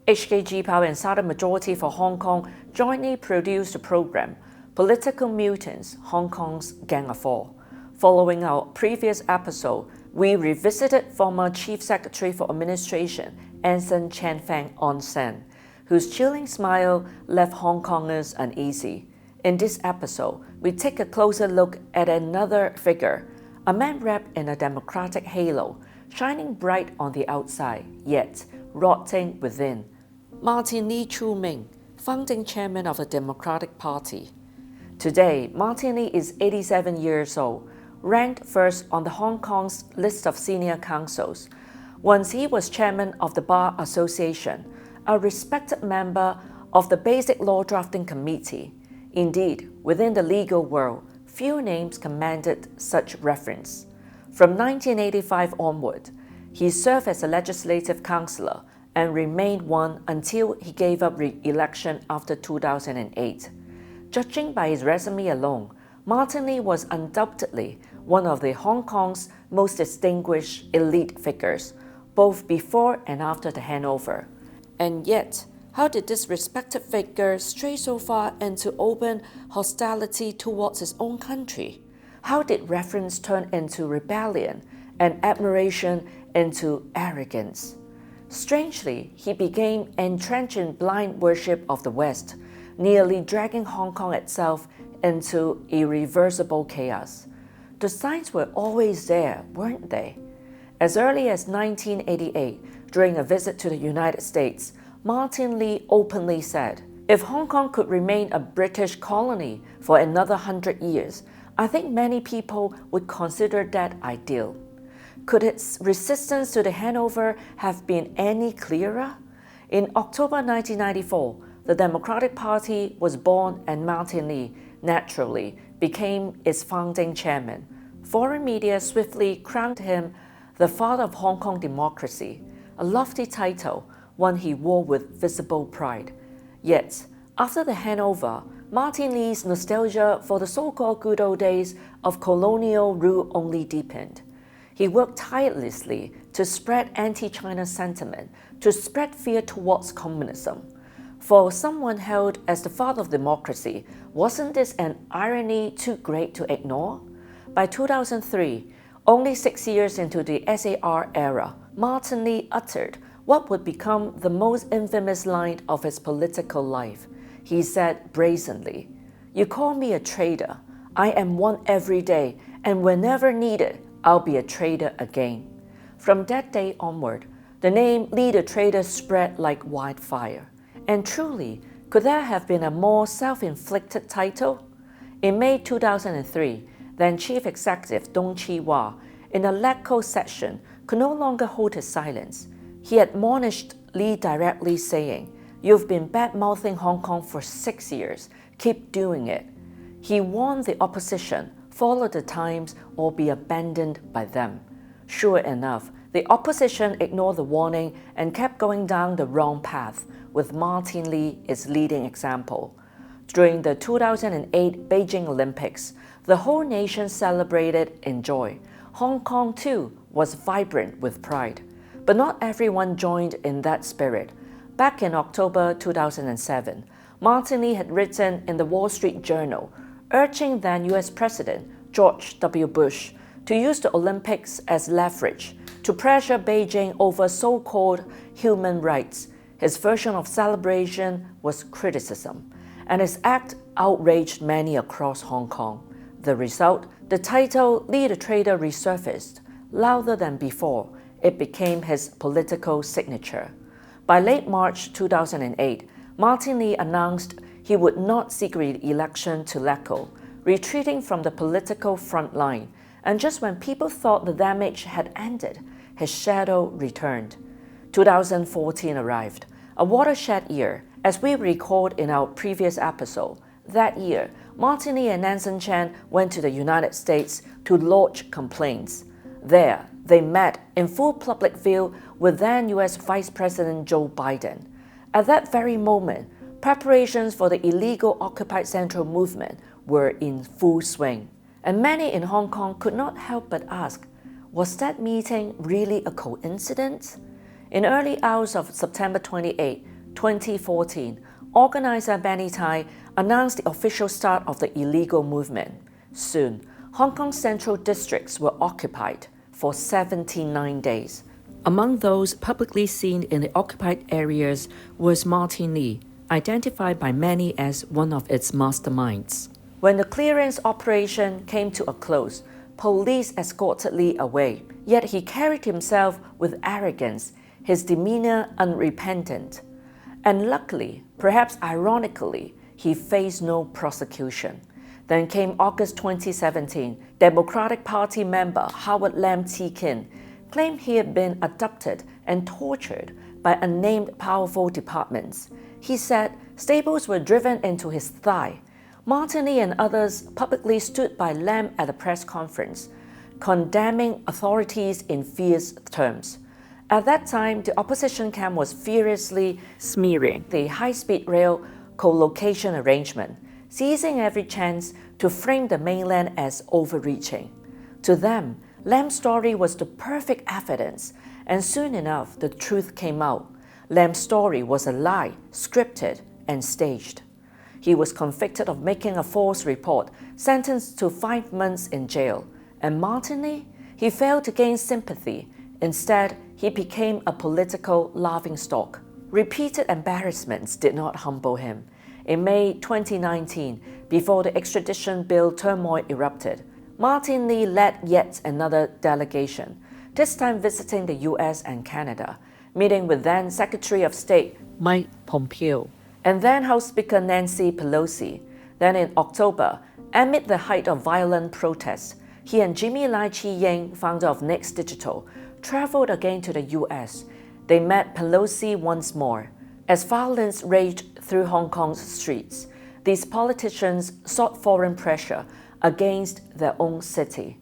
HKGPao and Silent Majority for Hong Kong jointly produced the program Political Mutants, Hong Kong's Gang of Four. Following our previous episode, we revisited former Chief Secretary for Administration Anson Chan Fang On Sen, whose chilling smile left Hong Kongers uneasy. In this episode, we take a closer look at another figure, a man wrapped in a democratic halo, shining bright on the outside, yet rotting within. Martin Lee Chu-ming, founding chairman of the Democratic Party. Today, Martin Lee is 87 years old, ranked first on the Hong Kong's list of senior counsels. Once he was chairman of the Bar Association, a respected member of the Basic Law Drafting Committee. Indeed, within the legal world, few names commanded such reference. From 1985 onward, he served as a legislative councillor and remained one until he gave up re-election after 2008. Judging by his resume alone, Martin Lee was undoubtedly one of the Hong Kong's most distinguished elite figures, both before and after the handover. And yet, how did this respected figure stray so far into open hostility towards his own country? How did reverence turn into rebellion and admiration into arrogance? Strangely, he became entrenched in blind worship of the West, nearly dragging Hong Kong itself into irreversible chaos. The signs were always there, weren't they? As early as 1988, during a visit to the United States, Martin Lee openly said, "If Hong Kong could remain a British colony for another 100 years, I think many people would consider that ideal." Could its resistance to the handover have been any clearer? In October 1994, the Democratic Party was born and Martin Lee, naturally, became its founding chairman. Foreign media swiftly crowned him the father of Hong Kong democracy, a lofty title, one he wore with visible pride. Yet, after the handover, Martin Lee's nostalgia for the so-called good old days of colonial rule only deepened. He worked tirelessly to spread anti-China sentiment, to spread fear towards communism. For someone held as the father of democracy, wasn't this an irony too great to ignore? By 2003, only 6 years into the SAR era, Martin Lee uttered what would become the most infamous line of his political life. He said brazenly, "You call me a traitor. I am one every day, and whenever needed, I'll be a traitor again." From that day onward, the name Lee the Traitor spread like wildfire. And truly, could there have been a more self-inflicted title? In May 2003, then Chief Executive Dong Chi-wah, in a LegCo session, could no longer hold his silence. He admonished Lee directly, saying, "You've been bad-mouthing Hong Kong for 6 years. Keep doing it." He warned the opposition, follow the times or be abandoned by them. Sure enough, the opposition ignored the warning and kept going down the wrong path, with Martin Lee its leading example. During the 2008 Beijing Olympics, the whole nation celebrated in joy. Hong Kong, too, was vibrant with pride. But not everyone joined in that spirit. Back in October 2007, Martin Lee had written in the Wall Street Journal, urging then US President George W. Bush to use the Olympics as leverage to pressure Beijing over so-called human rights. His version of celebration was criticism, and his act outraged many across Hong Kong. The result, the title Lee the Traitor resurfaced. Louder than before, it became his political signature. By late March 2008, Martin Lee announced he would not seek re-election to LegCo, retreating from the political front line. And just when people thought the damage had ended, his shadow returned. 2014 arrived, a watershed year, as we recalled in our previous episode. That year, Martin Lee and Anson Chan went to the United States to lodge complaints. There, they met in full public view with then US Vice President Joe Biden. At that very moment, preparations for the illegal Occupy Central movement were in full swing. And many in Hong Kong could not help but ask, was that meeting really a coincidence? In early hours of September 28, 2014, organizer Benny Tai announced the official start of the illegal movement. Soon, Hong Kong's central districts were occupied for 79 days. Among those publicly seen in the occupied areas was Mockingly, identified by many as one of its masterminds. When the clearance operation came to a close, police escorted Lee away, yet he carried himself with arrogance, his demeanor unrepentant. And luckily, perhaps ironically, he faced no prosecution. Then came August 2017, Democratic Party member Howard Lam claimed he had been abducted and tortured by unnamed powerful departments. He said staples were driven into his thigh. Mockingly and others publicly stood by Lam at a press conference, condemning authorities in fierce terms. At that time, the opposition camp was furiously smearing the high-speed rail co-location arrangement, seizing every chance to frame the mainland as overreaching. To them, Lam's story was the perfect evidence, and soon enough the truth came out. Lam's story was a lie, scripted and staged. He was convicted of making a false report, sentenced to 5 months in jail. And Mockingly, he failed to gain sympathy. Instead, he became a political laughingstock. Repeated embarrassments did not humble him. In May 2019, before the extradition bill turmoil erupted, Mockingly led yet another delegation, this time visiting the US and Canada, meeting with then Secretary of State Mike Pompeo, and then House Speaker Nancy Pelosi. Then in October, amid the height of violent protests, he and Jimmy Lai Chi-ying, founder of Next Digital, traveled again to the US. They met Pelosi once more. As violence raged through Hong Kong's streets, these politicians sought foreign pressure against their own city.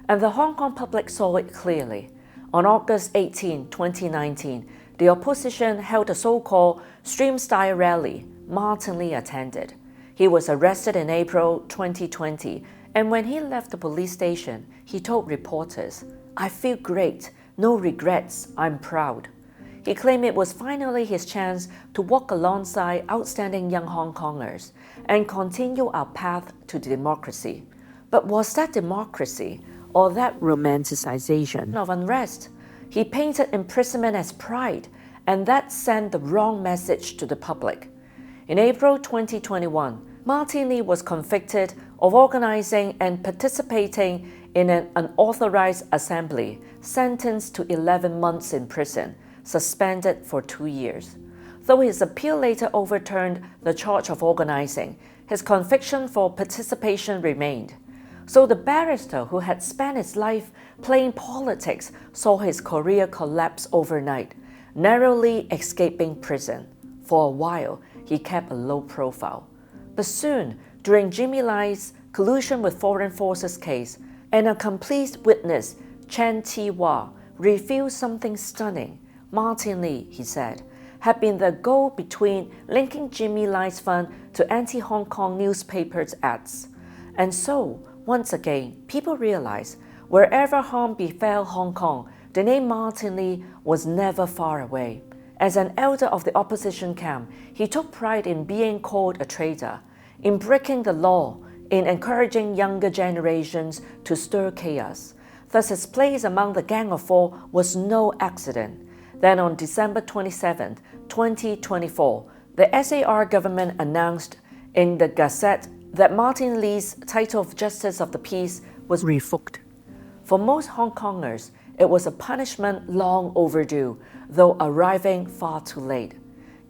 And the Hong Kong public saw it clearly. On August 18, 2019, the opposition held a so-called stream-style rally Mockingly attended. He was arrested in April 2020, and when he left the police station, he told reporters, "I feel great, no regrets, I'm proud." He claimed it was finally his chance to walk alongside outstanding young Hong Kongers and continue our path to democracy. But was that democracy or that romanticization of unrest? He painted imprisonment as pride, and that sent the wrong message to the public. In April 2021, Mockingly was convicted of organizing and participating in an unauthorized assembly, sentenced to 11 months in prison, suspended for 2 years. Though his appeal later overturned the charge of organizing, his conviction for participation remained. So the barrister who had spent his life playing politics saw his career collapse overnight, narrowly escaping prison. For a while, he kept a low profile. But soon, during Jimmy Lai's collusion with foreign forces case, an accomplice witness, Chen Chi-wah, revealed something stunning. Mockingly, he said, had been the go-between linking Jimmy Lai's fund to anti-Hong Kong newspapers' ads. And so, once again, people realized wherever harm befell Hong Kong, the name Mockingly was never far away. As an elder of the opposition camp, he took pride in being called a traitor, in breaking the law, in encouraging younger generations to stir chaos. Thus, his place among the Gang of Four was no accident. Then on December 27, 2024, the SAR government announced in the Gazette that Mockingly's title of Justice of the Peace was revoked. For most Hong Kongers, it was a punishment long overdue, though arriving far too late.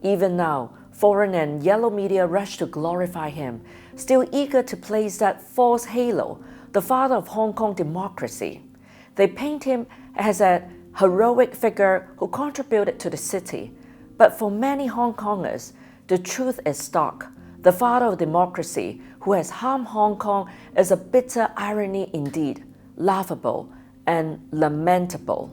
Even now, foreign and yellow media rush to glorify him, still eager to place that false halo, the father of Hong Kong democracy. They paint him as a heroic figure who contributed to the city. But for many Hong Kongers, the truth is stark. The father of democracy who has harmed Hong Kong is a bitter irony indeed, laughable and lamentable.